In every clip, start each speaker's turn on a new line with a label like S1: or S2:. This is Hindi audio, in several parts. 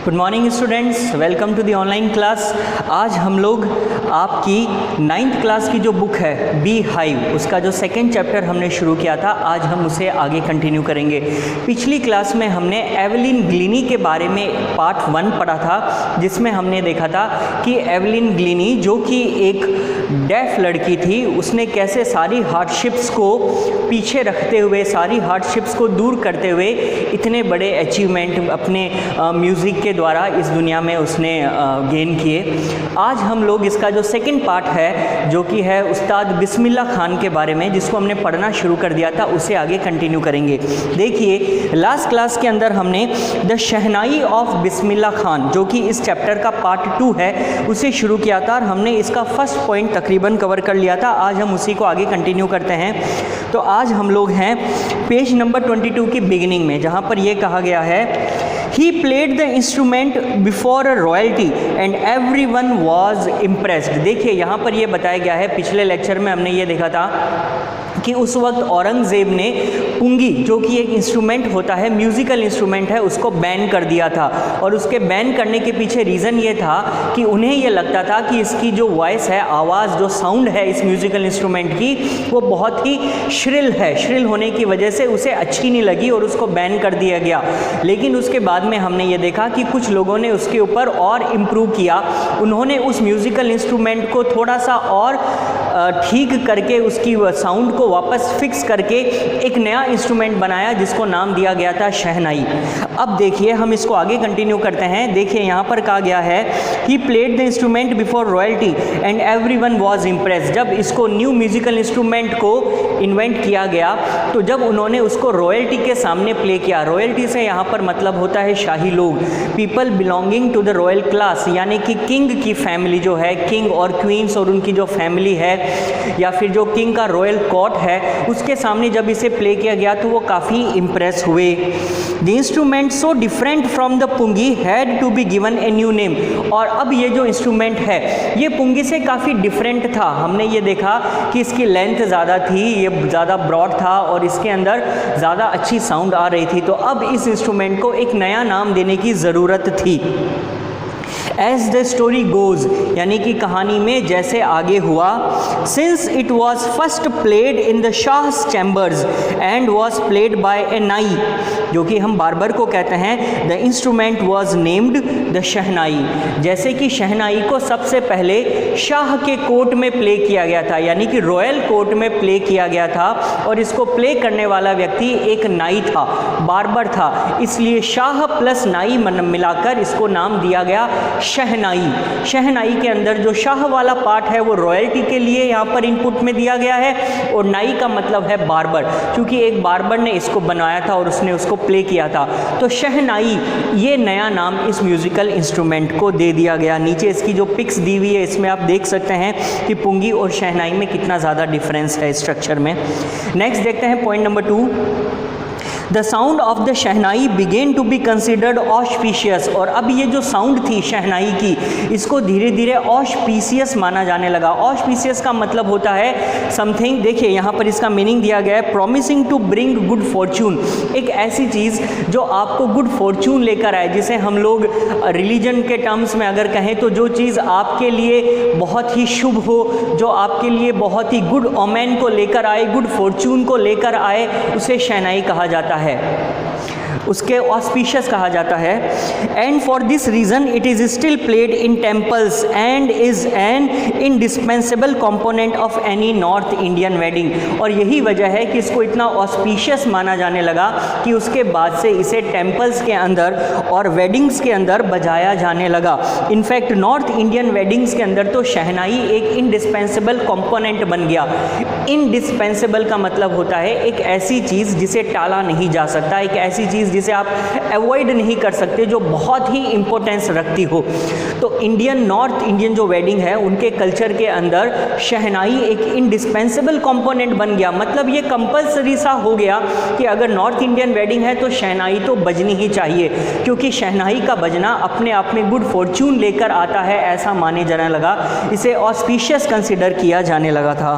S1: Good morning students, welcome to the online class. आज हम लोग आपकी 9th क्लास की जो बुक है बी हाइव, उसका जो सेकंड चैप्टर हमने शुरू किया था, आज हम उसे आगे कंटिन्यू करेंगे। पिछली क्लास में हमने एवलिन ग्लिनी के बारे में पार्ट 1 पढ़ा था, जिसमें हमने देखा था कि एवलिन ग्लिनी जो कि एक डेफ लड़की थी, उसने कैसे सारी हार्डशिप्स को पीछे रखते हुए, सारी हार्डशिप्स को दूर करते हुए इतने बड़े अचीवमेंट अपने म्यूज़िक के द्वारा इस दुनिया में उसने गेन किए। आज हम लोग इसका जो सेकंड पार्ट है, जो कि है उस्ताद बिस्मिल्लाह खान के बारे में, जिसको हमने पढ़ना शुरू कर दिया था, उसे आगे कंटिन्यू करेंगे। देखिए, लास्ट क्लास के अंदर हमने the shehnai of Bismillah Khan, जो कि इस चैप्टर का पार्ट 2 है, उसे शुरू किया था और हमने इसका फर्स्ट पॉइंट तकरीबन कवर कर लिया था। आज हम उसी को आगे कंटिन्यू करते हैं। तो आज हम लोग हैं पेज नंबर 22 की बिगिनिंग में, जहाँ पर यह कहा गया है He played the instrument before a royalty and everyone was impressed। देखिए, यहाँ पर यह बताया गया है, पिछले लेक्चर में हमने ये देखा था कि उस वक्त औरंगज़ेब ने पुंगी, जो कि एक इंस्ट्रूमेंट होता है, म्यूज़िकल इंस्ट्रूमेंट है, उसको बैन कर दिया था। और उसके बैन करने के पीछे रीज़न ये था कि उन्हें ये लगता था कि इसकी जो वॉइस है, आवाज़, जो साउंड है इस म्यूज़िकल इंस्ट्रूमेंट की, वो बहुत ही श्रिल है। श्रिल होने की वजह से उसे अच्छी नहीं लगी और उसको बैन कर दिया गया। लेकिन उसके बाद में हमने ये देखा कि कुछ लोगों ने उसके ऊपर और इम्प्रूव किया। उन्होंने उस म्यूज़िकल इंस्ट्रूमेंट को थोड़ा सा और ठीक करके, उसकी साउंड को वापस फिक्स करके एक नया इंस्ट्रूमेंट बनाया, जिसको नाम दिया गया था शहनाई। अब देखिए, हम इसको आगे कंटिन्यू करते हैं। देखिए, यहाँ पर कहा गया है he played the instrument before royalty and everyone was impressed. जब इसको न्यू म्यूजिकल इंस्ट्रूमेंट को इन्वेंट किया गया, तो जब उन्होंने उसको रॉयल्टी के सामने प्ले किया, रॉयल्टी से यहाँ पर मतलब होता है शाही लोग, people belonging to the royal class, यानी कि किंग की फैमिली जो है, किंग और क्वींस और उनकी जो फैमिली है, या फिर जो किंग का रॉयल कोर्ट है, उसके सामने जब इसे प्ले किया गया तो वो काफ़ी इम्प्रेस हुए। The instrument so different from the pungi had to be given a new name. और अब ये जो इंस्ट्रूमेंट है, ये पुंगी से काफ़ी डिफरेंट था। हमने ये देखा कि इसकी लेंथ ज़्यादा थी, ये ज़्यादा ब्रॉड था और इसके अंदर ज़्यादा अच्छी साउंड आ रही थी। तो अब इस इंस्ट्रूमेंट को एक नया नाम देने की ज़रूरत थी। एज द स्टोरी गोज, यानी कि कहानी में जैसे आगे हुआ, since it was first played in the Shah's chambers and was played by a nai, जो कि हम बारबर को कहते हैं, the instrument was named the shehnai. जैसे कि शहनाई को सबसे पहले शाह के कोर्ट में प्ले किया गया था, यानी कि रॉयल कोर्ट में प्ले किया गया था, और इसको प्ले करने वाला व्यक्ति एक नाई था, बारबर था, इसलिए शाह प्लस नाई मिलाकर इसको नाम दिया गया शहनाई। शहनाई के अंदर जो शाह वाला पार्ट है वो रॉयल्टी के लिए यहाँ पर इनपुट में दिया गया है, और नाई का मतलब है बारबर, क्योंकि एक बारबर ने इसको बनाया था और उसने उसको प्ले किया था। तो शहनाई, ये नया नाम इस म्यूजिकल इंस्ट्रूमेंट को दे दिया गया। नीचे इसकी जो पिक्स दी हुई है, इसमें आप देख सकते हैं कि पुंगी और शहनाई में कितना ज़्यादा डिफरेंस है स्ट्रक्चर में। नेक्स्ट देखते हैं point number 2। The sound of the shehnai began to be considered auspicious. और अब ये जो साउंड थी शहनाई की, इसको धीरे धीरे ऑस्पिशियस माना जाने लगा। ऑस्पिशियस का मतलब होता है समथिंग, देखिए यहाँ पर इसका मीनिंग दिया गया है, promising to bring good fortune. एक ऐसी चीज़ जो आपको गुड फॉर्चून लेकर आए, जिसे हम लोग रिलीजन के टर्म्स में अगर कहें तो जो चीज़ आपके लिए बहुत ही शुभ हो, जो आपके लिए बहुत ही गुड ओमेन को लेकर आए, गुड फॉर्चून को लेकर आए, उसे शहनाई कहा जाता है, उसके ऑस्पिशियस कहा जाता है। And for this reason it is still played in temples and is an indispensable component of any north Indian wedding. और यही वजह है कि इसको इतना ऑस्पिशियस माना जाने लगा कि उसके बाद से इसे टेम्पल्स के अंदर और वेडिंग्स के अंदर बजाया जाने लगा। इनफैक्ट नॉर्थ इंडियन वेडिंग्स के अंदर तो शहनाई एक इंडिस्पेंसेबल कंपोनेंट बन गया। इंडिस्पेंसेबल का मतलब होता है एक ऐसी चीज़ जिसे टाला नहीं जा सकता, एक ऐसी चीज़ जिसे आप अवॉइड नहीं कर सकते, जो बहुत ही इंपॉर्टेंस रखती हो। तो नॉर्थ इंडियन जो वेडिंग है, उनके कल्चर के अंदर शहनाई एक इंडिस्पेंसेबल कंपोनेंट बन गया। मतलब ये कंपलसरी सा हो गया कि अगर नॉर्थ इंडियन वेडिंग है तो शहनाई तो बजनी ही चाहिए, क्योंकि शहनाई का बजना अपने आप में गुड फॉर्चून लेकर आता है, ऐसा माने जाने लगा, इसे ऑस्पिशियस कंसिडर किया जाने लगा था।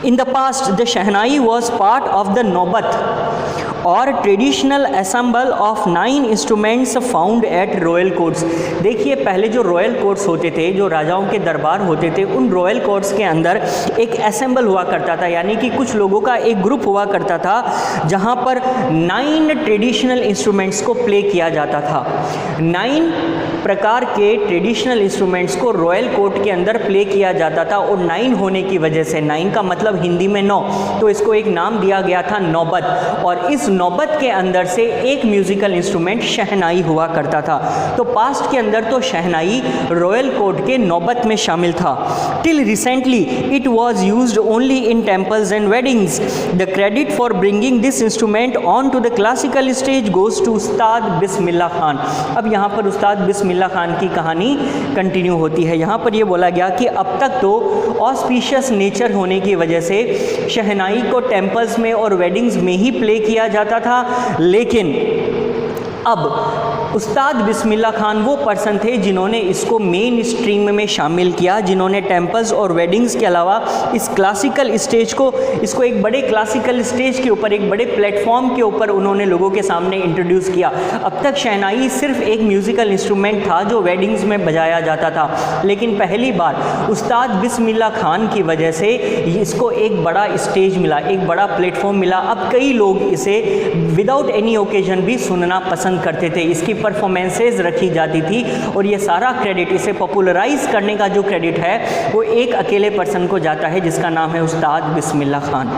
S1: In the past, the Shahnai was part of the Nobat और traditional assemble of 9 instruments found at royal courts. देखिए पहले जो रॉयल कोर्ट्स होते थे, जो राजाओं के दरबार होते थे, उन रॉयल कोर्ट्स के अंदर एक असेंबल हुआ करता था, यानी कि कुछ लोगों का एक ग्रुप हुआ करता था जहां पर 9 ट्रेडिशनल इंस्ट्रूमेंट्स को प्ले किया जाता था। 9 प्रकार के ट्रेडिशनल इंस्ट्रूमेंट्स को रॉयल कोर्ट के अंदर प्ले किया जाता था और 9 होने की वजह से, 9 का मतलब हिंदी में 9, तो इसको एक नाम दिया गया था नौबत। और इस नौबत के अंदर से एक म्यूजिकल इंस्ट्रूमेंट शहनाई हुआ करता था। तो पास्ट के अंदर तो शहनाई रॉयल कोर्ट के नौबत में शामिल था। Till recently it was used only in temples and weddings. The credit for bringing this instrument on to the classical stage goes to Ustad Bismillah Khan. अब यहाँ पर उस्ताद बिस्मिल्लाह खान की कहानी कंटिन्यू होती है। यहाँ पर ये बोला गया कि अब तक तो ऑस्पिशियस नेचर होने की वजह से शहनाई को टेम्पल्स में और वेडिंग्स में ही प्ले किया जाता था, लेकिन अब उस्ताद बिस्मिल्लाह खान वो पर्सन थे जिन्होंने इसको मेन स्ट्रीम में शामिल किया, जिन्होंने टेम्पल्स और वेडिंग्स के अलावा इस क्लासिकल स्टेज को, इसको एक बड़े क्लासिकल स्टेज के ऊपर, एक बड़े प्लेटफॉर्म के ऊपर उन्होंने लोगों के सामने इंट्रोड्यूस किया। अब तक शहनाई सिर्फ एक म्यूज़िकल इंस्ट्रूमेंट था जो वेडिंग्स में बजाया जाता था, लेकिन पहली बार उस्ताद बिस्मिल्लाह खान की वजह से इसको एक बड़ा स्टेज मिला, एक बड़ा प्लेटफॉर्म मिला। अब कई लोग इसे विदाउट एनी ओकेजन भी सुनना पसंद करते थे, इसकी परफॉर्मेंसेज रखी जाती थी और ये सारा क्रेडिट, इसे पॉपुलराइज करने का जो क्रेडिट है वो एक अकेले पर्सन को जाता है जिसका नाम है उस्ताद बिस्मिल्लाह खान।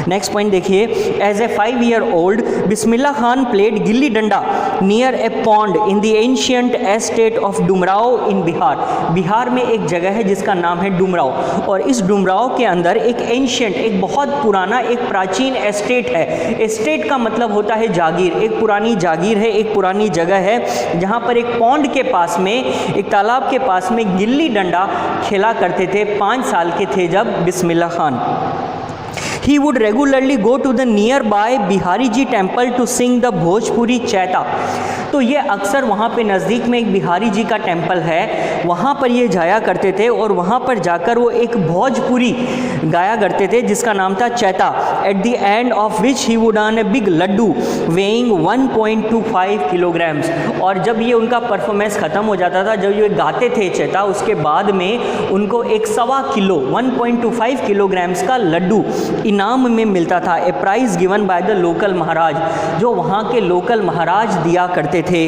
S1: नेक्स्ट पॉइंट देखिए, as a 5 year old Bismillah Khan played gilli danda near a pond in the ancient estate of Dumraon in Bihar. Bihar में एक जगह है जिसका नाम है डुमराव, और इस डुमराव के अंदर एक एंशियंट, एक बहुत पुराना, एक प्राचीन एस्टेट है। एस्टेट का मतलब होता है जागीर, एक पुरानी जागीर है, एक पुरानी जगह है जहां पर एक पॉन्ड के पास में, एक तालाब के पास में गिल्ली डंडा खेला करते थे। 5 साल के थे जब Bismillah Khan. He would regularly go to the nearby Bihari ji temple to sing the Bhojpuri chaita. तो ये अक्सर वहाँ पे नज़दीक में एक बिहारी जी का टेम्पल है, वहाँ पर ये जाया करते थे और वहाँ पर जाकर वो एक भोजपुरी गाया करते थे जिसका नाम था Chaita. At the end of which he would earn a big laddoo weighing 1.25 kilograms. और जब ये उनका परफॉर्मेंस ख़त्म हो जाता था, जब ये गाते थे चैता, उसके बाद में उनको एक 1.25 किलो 1.25 किलोग्राम्स का लड्डू इनाम में मिलता था। A prize given by the local maharaj, जो वहाँ के लोकल महाराज दिया करते थे।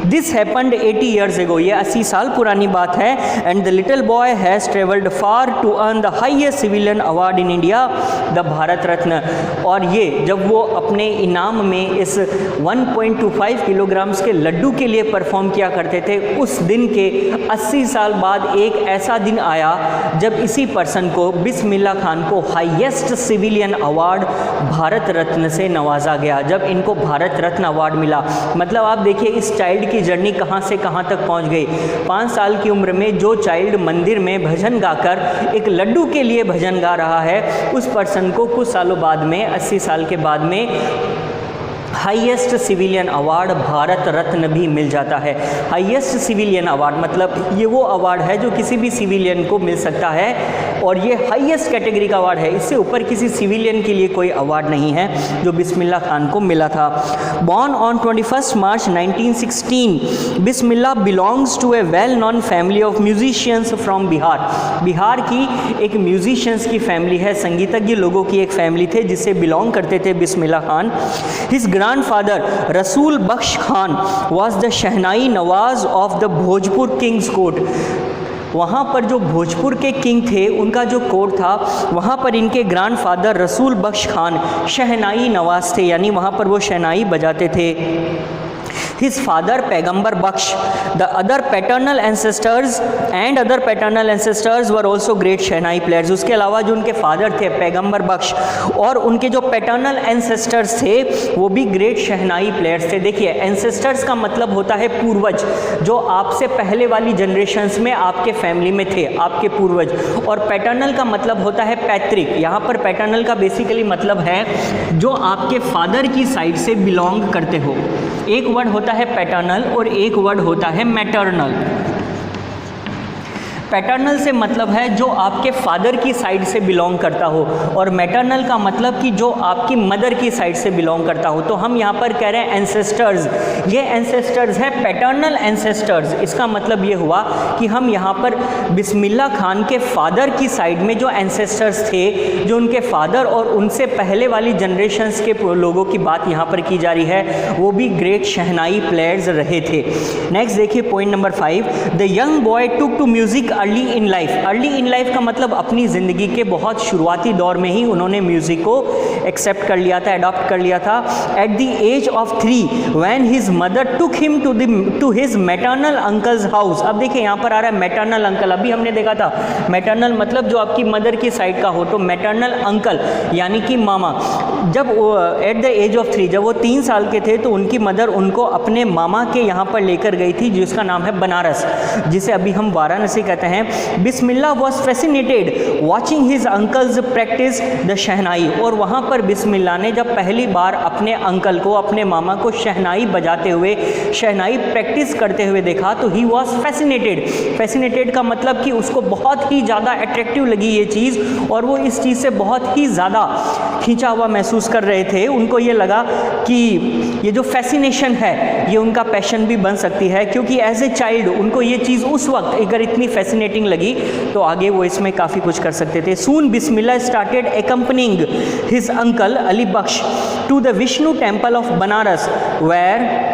S1: दिस हैपेंड 80 ईयर्स एगो, ये 80 साल पुरानी बात है। And the little boy has travelled far to earn the highest civilian award in India, the Bharat Ratna. और ये जब वो अपने इनाम में इस 1.25 किलोग्राम्स के लड्डू के लिए परफॉर्म किया करते थे, उस दिन के 80 साल बाद एक ऐसा दिन आया जब इसी पर्सन को, बिस्मिल्लाह खान को, highest civilian award Bharat Ratna से नवाजा गया। जब इनको भारत रत्न अवार्ड मिला, मतलब आप देखिए इस चाइल्ड की जर्नी कहाँ से कहाँ तक पहुँच गई। 5 साल की उम्र में जो चाइल्ड मंदिर में भजन गाकर एक लड्डू के लिए भजन गा रहा है, उस पर्सन को कुछ सालों बाद में, 80 साल के बाद में, highest civilian award Bharat Ratna भी मिल जाता है। हाईएस्ट सिविलियन अवार्ड मतलब ये वो अवार्ड है जो किसी भी सिविलियन को मिल सकता है, और ये हाईएस्ट कैटेगरी का अवार्ड है। इससे ऊपर किसी सिविलियन के लिए कोई अवार्ड नहीं है जो बिस्मिल्लाह खान को मिला था। Born on 21 March 1916, Bismillah belongs to a well known family of musicians from Bihar. Bihar की एक म्यूजिशियंस की फैमिली है, संगीतज्ञ लोगों की एक फैमिली थे जिससे बिलोंग करते थे Bismillah Khan. His grandfather Rasool Bakhsh Khan was the shehnai nawaz of the Bhojpur king's court. वहाँ पर जो भोजपुर के किंग थे उनका जो कोर्ट था, वहाँ पर इनके ग्रैंडफादर रसूल बख्श खान शहनाई नवाज थे, यानी वहाँ पर वो शहनाई बजाते थे। His father पैगंबर बख्श, the other paternal ancestors were also great shehnai players. उसके अलावा जो उनके फादर थे पैगंबर बख्श और उनके जो पैटर्नल एंसेस्टर्स थे वो भी ग्रेट शहनाई प्लेयर्स थे। देखिए एंसेस्टर्स का मतलब होता है पूर्वज, जो आपसे पहले वाली जनरेशन्स में आपके फैमिली में थे, आपके पूर्वज। और पैटर्नल का मतलब होता है पैतृक। यहाँ पर पैटर्नल का बेसिकली मतलब है जो आपके फादर की साइड से बिलोंग करते हो। एक वर्ड होता है पैटर्नल और एक वर्ड होता है मैटर्नल। पैटर्नल से मतलब है जो आपके फादर की साइड से बिलोंग करता हो, और मैटरनल का मतलब कि जो आपकी मदर की साइड से बिलोंग करता हो। तो हम यहाँ पर कह रहे हैं एंसेस्टर्स, ये एंसेस्टर्स है पैटर्नल एंसेस्टर्स। इसका मतलब ये हुआ कि हम यहाँ पर बिस्मिल्लाह खान के फादर की साइड में जो एंसेस्टर्स थे, जो उनके फादर और उनसे पहले वाली जनरेशन्स के लोगों की बात यहाँ पर की जा रही है, वो भी ग्रेट शहनाई प्लेयर्स रहे थे। नेक्स्ट देखिए point number 5, the young boy took to music early in life. Early in life का मतलब अपनी ज़िंदगी के बहुत शुरुआती दौर में ही उन्होंने म्यूज़िक को एक्सेप्ट कर लिया था, अडॉप्ट कर लिया था। At the age of 3 when his mother took him to his maternal uncle's house. अब देखिए यहाँ पर आ रहा है मैटरनल अंकल, अभी हमने देखा था मैटरनल मतलब जो आपकी मदर की साइड का हो, तो मैटरनल अंकल यानी कि मामा। जब एट द एज ऑफ 3, जब वो 3 साल के थे, तो उनकी मदर उनको अपने मामा के यहाँ पर लेकर गई थी, जिसका नाम है बनारस, जिसे अभी हम वाराणसी कहते हैं। Bismillah was fascinated watching his uncles practise the shehnai. और वहाँ पर बिस्मिल्लाह ने जब पहली बार अपने अंकल को, अपने मामा को शहनाई बजाते हुए, शहनाई प्रैक्टिस करते हुए देखा, तो ही वॉज फैसिनेटेड। फैसिनेटेड का मतलब कि उसको बहुत ही ज़्यादा अट्रैक्टिव लगी ये चीज़, और वो इस चीज़ से बहुत ही ज़्यादा खींचा हुआ महसूस कर रहे थे। उनको ये लगा कि ये जो फैसिनेशन है ये उनका पैशन भी बन सकती है, क्योंकि एज ए चाइल्ड उनको ये चीज़ उस वक्त अगर इतनी फैसिनेटिंग लगी तो आगे वो इसमें काफ़ी कुछ कर सकते थे। Soon Bismillah started accompanying his uncle Ali Bakhsh to the Vishnu temple of Banaras where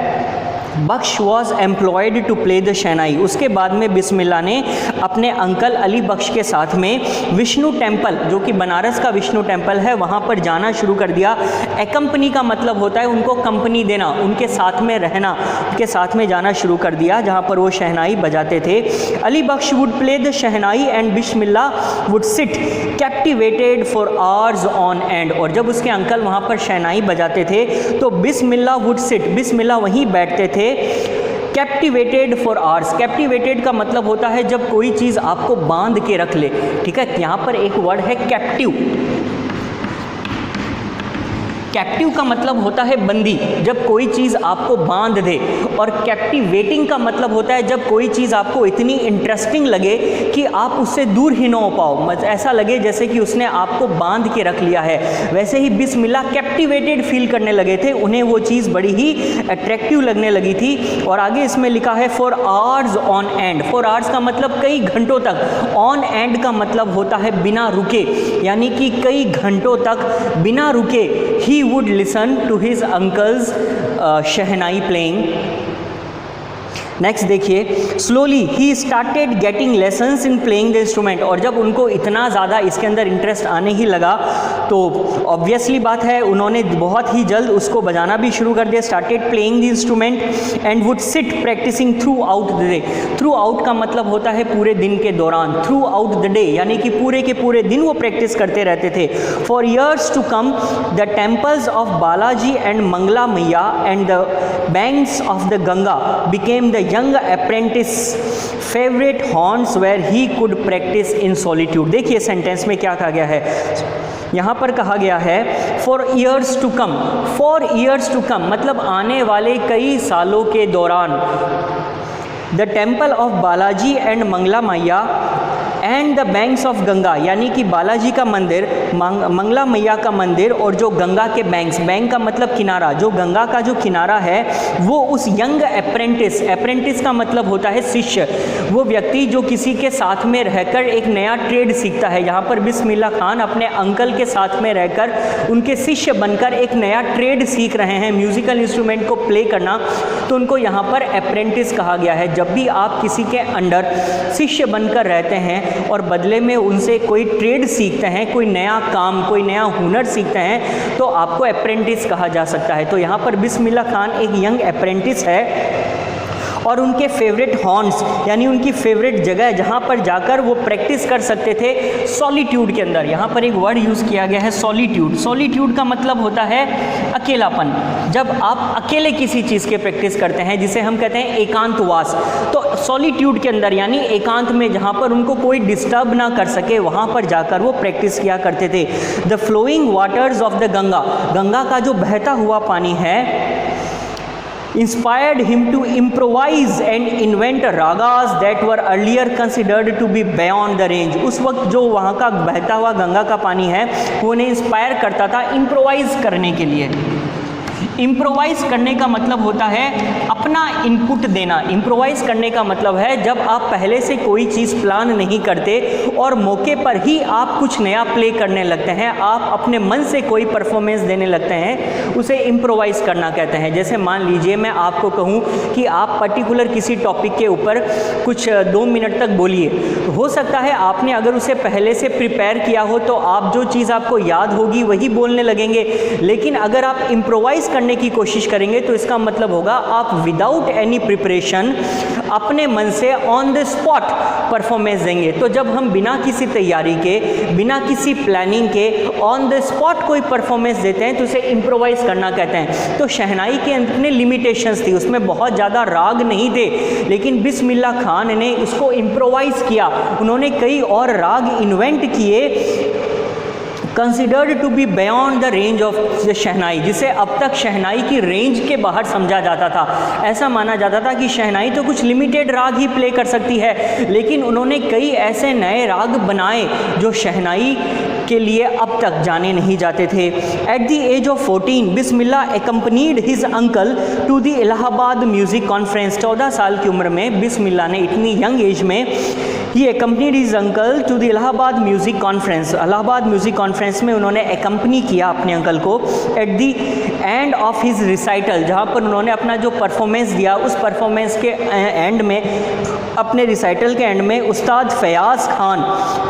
S1: Bakhsh was employed to play the shehnai. उसके बाद में बिस्मिल्लाह ने अपने अंकल अली बख्श के साथ में विष्णु टेम्पल, जो कि बनारस का विष्णु टेम्पल है, वहाँ पर जाना शुरू कर दिया। एकम्पनी का मतलब होता है उनको कंपनी देना, उनके साथ में रहना, उनके साथ में जाना शुरू कर दिया, जहाँ पर वो शहनाई बजाते थे। Ali Bakhsh would play the shehnai and Bismillah would sit captivated for hours on end. और जब उसके अंकल वहाँ पर शहनाई बजाते थे तो बिस्मिल्लाह वुड सिट, बिस्मिल्लाह वहीं बैठते थे कैप्टिवेटेड फॉर आवर्स। कैप्टिवेटेड का मतलब होता है जब कोई चीज़ आपको बांध के रख ले, ठीक है। यहाँ पर एक वर्ड है कैप्टिव। कैप्टिव का मतलब होता है बंदी, जब कोई चीज़ आपको बांध दे। और कैप्टिवेटिंग का मतलब होता है जब कोई चीज़ आपको इतनी इंटरेस्टिंग लगे कि आप उससे दूर ही ना हो पाओ, ऐसा लगे जैसे कि उसने आपको बांध के रख लिया है। वैसे ही बिस्मिल्लाह कैप्टिवेटेड फील करने लगे थे, उन्हें वो चीज़ बड़ी ही अट्रैक्टिव लगने लगी थी। और आगे इसमें लिखा है for hours on and. For hours का मतलब कई घंटों तक, ऑन एंड का मतलब होता है बिना रुके, यानी कि कई घंटों तक बिना रुके ही would listen to his uncle's shehnai playing। Next देखिए, स्लोली ही started getting lessons in playing the instrument. और जब उनको इतना ज़्यादा इसके अंदर इंटरेस्ट आने ही लगा तो ऑब्वियसली बात है उन्होंने बहुत ही जल्द उसको बजाना भी शुरू कर दिया। Started playing the instrument and would sit practising throughout the day. Throughout का मतलब होता है पूरे दिन के दौरान, थ्रू आउट द डे यानी कि पूरे के पूरे दिन वो प्रैक्टिस करते रहते थे। For years to come the temples of Balaji and Mangala Maiya and the banks of the Ganga became the young apprentice favorite haunts where he could practice in solitude। देखिए सेंटेंस में क्या कहा गया है, यहाँ पर कहा गया है for years to come. For years to come मतलब आने वाले कई सालों के दौरान। The temple of Balaji and Mangala Maiya and the banks of Ganga यानी कि बालाजी का मंदिर, मंगला मैया का मंदिर और जो गंगा के बैंक्स, बैंक का मतलब किनारा, जो गंगा का जो किनारा है वो उस यंग अप्रेंटिस, अप्रेंटिस का मतलब होता है शिष्य, वो व्यक्ति जो किसी के साथ में रहकर एक नया ट्रेड सीखता है। यहाँ पर बिस्मिल्लाह खान अपने अंकल के साथ में रहकर उनके शिष्य बनकर एक नया ट्रेड सीख रहे हैं, म्यूजिकल इंस्ट्रूमेंट को प्ले करना, तो उनको यहाँ पर अप्रेंटिस कहा गया है। जब भी आप किसी के अंडर शिष्य बनकर रहते हैं और बदले में उनसे कोई ट्रेड सीखते हैं, कोई नया काम, कोई नया हुनर सीखते हैं, तो आपको अप्रेंटिस कहा जा सकता है। तो यहाँ पर बिस्मिल्लाह खान एक यंग अप्रेंटिस है और उनके फेवरेट हॉर्न्स यानी उनकी फेवरेट जगह जहाँ पर जाकर वो प्रैक्टिस कर सकते थे सॉलिट्यूड के अंदर। यहाँ पर एक वर्ड यूज़ किया गया है सॉलिट्यूड। सॉलिट्यूड का मतलब होता है अकेलापन। जब आप अकेले किसी चीज़ के प्रैक्टिस करते हैं जिसे हम कहते हैं एकांतवास, तो सॉलिट्यूड के अंदर यानी एकांत में जहाँ पर उनको कोई डिस्टर्ब ना कर सके वहाँ पर जाकर वो प्रैक्टिस किया करते थे। The flowing waters of the Ganga, Ganga का जो बहता हुआ पानी है, inspired him to improvise and invent ragas that were earlier considered to be beyond the range. उस वक्त जो वहाँ का बहता हुआ गंगा का पानी है वो उन्हें इंस्पायर करता था इम्प्रोवाइज करने के लिए। इम्प्रोवाइज करने का मतलब होता है अपना इनपुट देना। इम्प्रोवाइज करने का मतलब है जब आप पहले से कोई चीज़ प्लान नहीं करते और मौके पर ही आप कुछ नया प्ले करने लगते हैं, आप अपने मन से कोई परफॉर्मेंस देने लगते हैं, उसे इम्प्रोवाइज करना कहते हैं। जैसे मान लीजिए मैं आपको कहूँ कि आप पर्टिकुलर किसी टॉपिक के ऊपर कुछ 2 मिनट तक बोलिए। हो सकता है आपने अगर उसे पहले से प्रिपेयर किया हो तो आप जो चीज़ आपको याद होगी वही बोलने लगेंगे, लेकिन अगर आप इम्प्रोवाइज करने की कोशिश करेंगे तो इसका मतलब होगा आप विदाउट एनी प्रिपरेशन अपने मन से ऑन द स्पॉट परफॉर्मेंस देंगे। तो जब हम बिना किसी तैयारी के, बिना किसी प्लानिंग के ऑन द स्पॉट कोई परफॉर्मेंस देते हैं तो उसे इम्प्रोवाइज करना कहते हैं। तो शहनाई के अपने लिमिटेशंस थी, उसमें बहुत ज़्यादा राग नहीं थे, लेकिन बिस्मिल्लाह खान ने उसको इम्प्रोवाइज किया। उन्होंने कई और राग इन्वेंट किए considered to be beyond the range of the shehnai, जिसे अब तक शहनाई की रेंज के बाहर समझा जाता था। ऐसा माना जाता था कि शहनाई तो कुछ लिमिटेड राग ही प्ले कर सकती है, लेकिन उन्होंने कई ऐसे नए राग बनाए जो शहनाई के लिए अब तक जाने नहीं जाते थे। At the age of 14 Bismillah accompanied his uncle to the Allahabad music conference. 14 साल की उम्र में बिस्मिल्लाह ने इतनी यंग एज में ही accompanied his uncle to the Allahabad music conference. Allahabad music conference में उन्होंने accompany किया अपने अंकल को। Eight the end of his recital, जहाँ पर उन्होंने अपना जो परफॉर्मेंस दिया उस परफॉर्मेंस के एंड में, अपने रिसाइटल के एंड में, उस्ताद Fayaz Khan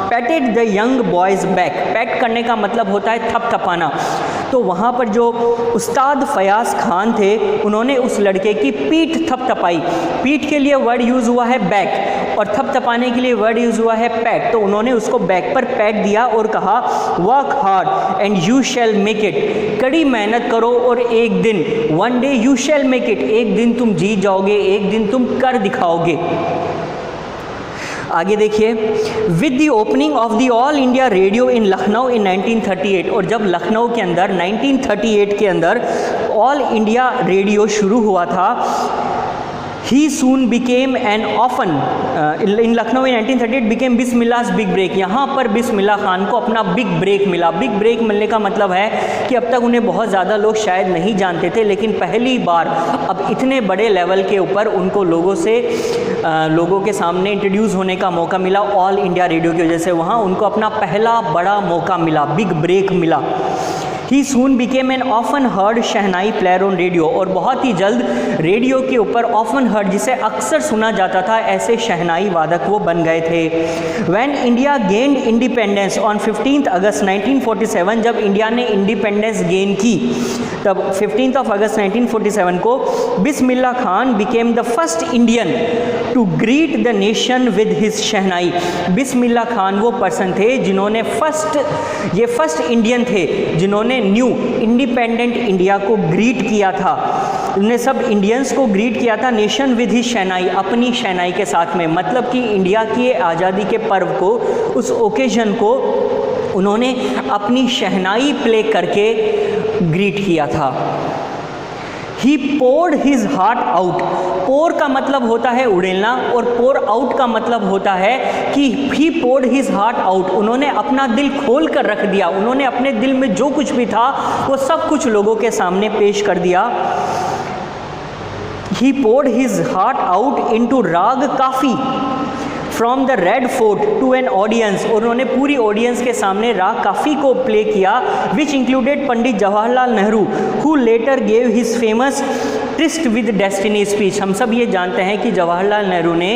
S1: पैटेड the young boys back. PAT करने का मतलब होता है थपथपाना। तो वहाँ पर जो उस्ताद फयाज़ खान थे उन्होंने उस लड़के की पीठ थपथपाई। पीठ के लिए वर्ड यूज़ हुआ है बैक और थपथपाने के लिए वर्ड यूज़ हुआ है पैट। तो उन्होंने उसको बैक पर पैट दिया और कहा work hard and you shall make it. कड़ी मेहनत करो और एक दिन, one day you shall make it, एक दिन तुम जीत जाओगे, एक दिन तुम कर दिखाओगे। आगे देखिए, with the opening of the All India Radio in Lucknow in 1938, और जब लखनऊ के अंदर 1938 के अंदर ऑल इंडिया रेडियो शुरू हुआ था, he soon became an often in Lucknow in 1938 became Bismillah's big break. यहाँ पर बिस्मिल्लाह खान को अपना बिग ब्रेक मिला। बिग ब्रेक मिलने का मतलब है कि अब तक उन्हें बहुत ज़्यादा लोग शायद नहीं जानते थे, लेकिन पहली बार अब इतने बड़े लेवल के ऊपर उनको लोगों के सामने इंट्रोड्यूस होने का मौका मिला ऑल इंडिया रेडियो की वजह से। वहाँ उनको अपना पहला बड़ा मौका मिला, बिग ब्रेक मिला। He soon became an often heard shehnai player on radio, और बहुत ही जल्द रेडियो के ऊपर ऑफन हर्ड, जिसे अक्सर सुना जाता था, ऐसे शहनाई वादक वो बन गए थे। When India gained independence on 15 अगस्त 1947, जब इंडिया ने इंडिपेंडेंस गेन की तब 15 अगस्त 1947 को Bismillah Khan became the first Indian to greet the nation with his shehnai. Bismillah Khan वो पर्सन थे जिन्होंने फर्स्ट इंडियन थे जिन्होंने न्यू इंडिपेंडेंट इंडिया को ग्रीट किया था। उन्होंने सब इंडियंस को ग्रीट किया था नेशन विद ही शहनाई, अपनी शहनाई के साथ में। मतलब कि इंडिया की आज़ादी के पर्व को, उस ओकेजन को उन्होंने अपनी शहनाई प्ले करके ग्रीट किया था। ही पोर्ड हिज हार्ट आउट। पोर का मतलब होता है उड़ेलना और पोर आउट का मतलब होता है कि ही पोर्ड हिज हार्ट आउट। उन्होंने अपना दिल खोल कर रख दिया। उन्होंने अपने दिल में जो कुछ भी था वो सब कुछ लोगों के सामने पेश कर दिया। He poured his heart out into raga Kafi from the Red Fort to an audience, और उन्होंने पूरी ऑडियंस के सामने राग काफ़ी को प्ले किया, which included Pandit Jawaharlal Nehru who letter gave his famous tourist with destiny speech. हम सब ये जानते हैं कि जवाहरलाल नेहरू ने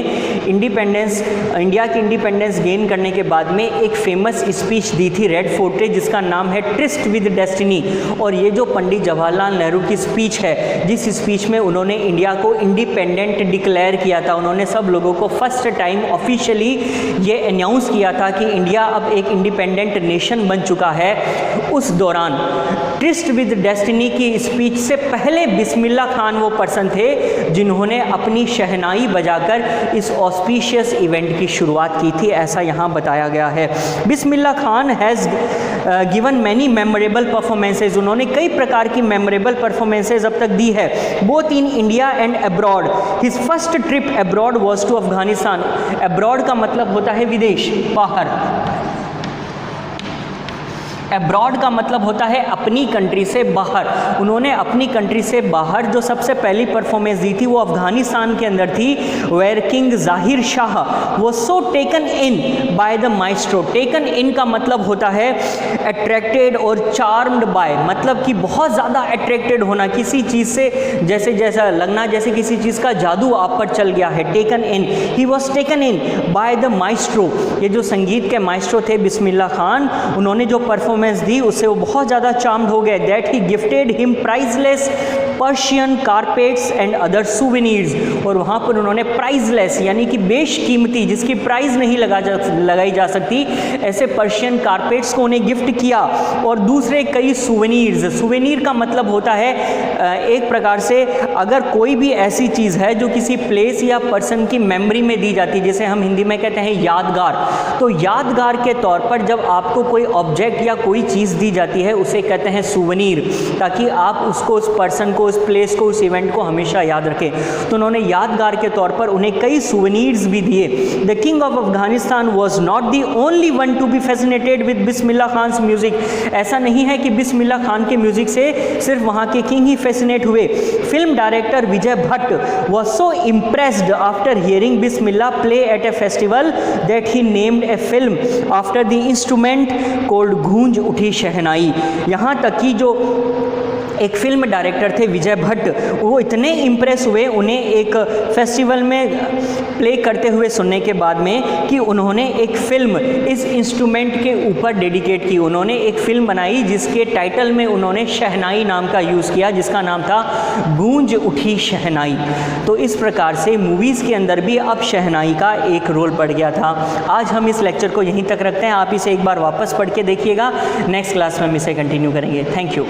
S1: इंडिया की इंडिपेंडेंस गेन करने के बाद में एक फेमस स्पीच दी थी रेड फोर्ट पे, जिसका नाम है ट्रिस्ट विद डेस्टिनी। और ये जो पंडित जवाहरलाल नेहरू की स्पीच है, जिस स्पीच में उन्होंने इंडिया को इंडिपेंडेंट डिक्लेयर किया था, उन्होंने सब लोगों को फर्स्ट टाइम ऑफिशियली ये अनाउंस किया था कि इंडिया अब एक इंडिपेंडेंट नेशन बन चुका है। उस दौरान ट्रिस्ट विद डेस्टिनी की स्पीच से पहले बिस्मिल्लाह खान वो पर्सन थे जिन्होंने अपनी शहनाई बजाकर इस ऑस्पिशियस इवेंट की शुरुआत की थी, ऐसा यहाँ बताया गया है। Bismillah Khan has given many memorable performances, उन्होंने कई प्रकार की मेमोरेबल परफॉर्मेंसेज अब तक दी है, both in India and abroad. His first trip abroad was to Afghanistan. Abroad का मतलब होता है विदेश, बाहर। अब्रॉड का मतलब होता है अपनी कंट्री से बाहर। उन्होंने अपनी कंट्री से बाहर जो सबसे पहली परफॉर्मेंस दी थी वो अफगानिस्तान के अंदर थी, वेयर किंग जाहिर शाह वो सो taken in by the maestro. Taken in का मतलब होता है अट्रैक्टेड और चार्म्ड बाय, मतलब कि बहुत ज़्यादा अट्रैक्टेड होना किसी चीज़ से, जैसा लगना जैसे किसी चीज़ का जादू आप पर चल गया है। Taken in, he was taken in by the maestro. ये जो संगीत के माइस्ट्रो थे बिस्मिल्लाह खान, उन्होंने जो परफॉर्मेंस दी उससे वो बहुत ज़्यादा चार्म्ड हो गए। That he gifted him priceless Persian carpets and other souvenirs, और वहाँ पर उन्होंने प्राइजलेस यानी कि बेशकीमती, जिसकी प्राइस नहीं लगाई जा सकती, ऐसे पर्शियन कारपेट्स को उन्हें गिफ्ट किया, और दूसरे कई सुवेनीर्स। सुवेनीर का मतलब होता है एक प्रकार से अगर कोई भी ऐसी चीज़ है जो किसी प्लेस या पर्सन की मेमोरी में दी जाती है, जैसे हम हिंदी में कहते हैं यादगार, तो यादगार के तौर पर जब आपको कोई ऑब्जेक्ट या कोई चीज़ दी जाती है उसे कहते हैं सुवेनीर, ताकि आप उसको, उस पर्सन को, उस प्लेस को, उस इवेंट को हमेशा याद रखें। तो उन्होंने यादगार के तौर पर उन्हें कई सुवेनीर्स भी दिए। The king of Afghanistan was not the only one to be fascinated with Bismillah Khan's music. ऐसा नहीं है कि बिस्मिल्लाह खान के म्यूजिक से सिर्फ वहाँ के किंग ही फैसिनेट हुए। Film director Vijay Bhatt was so impressed after hearing Bismillah play at A festival that he named a film after the instrument cold गूंज उठी शहनाई। यहाँ तक कि जो एक फिल्म डायरेक्टर थे विजय भट्ट, वो इतने इम्प्रेस हुए उन्हें एक फेस्टिवल में प्ले करते हुए सुनने के बाद में कि उन्होंने एक फ़िल्म इस इंस्ट्रूमेंट के ऊपर डेडिकेट की। उन्होंने एक फ़िल्म बनाई जिसके टाइटल में उन्होंने शहनाई नाम का यूज़ किया, जिसका नाम था गूंज उठी शहनाई। तो इस प्रकार से मूवीज़ के अंदर भी अब शहनाई का एक रोल पड़ गया था। आज हम इस लेक्चर को यहीं तक रखते हैं, आप इसे एक बार वापस पढ़ के देखिएगा, नेक्स्ट क्लास में हम इसे कंटिन्यू करेंगे। Thank you.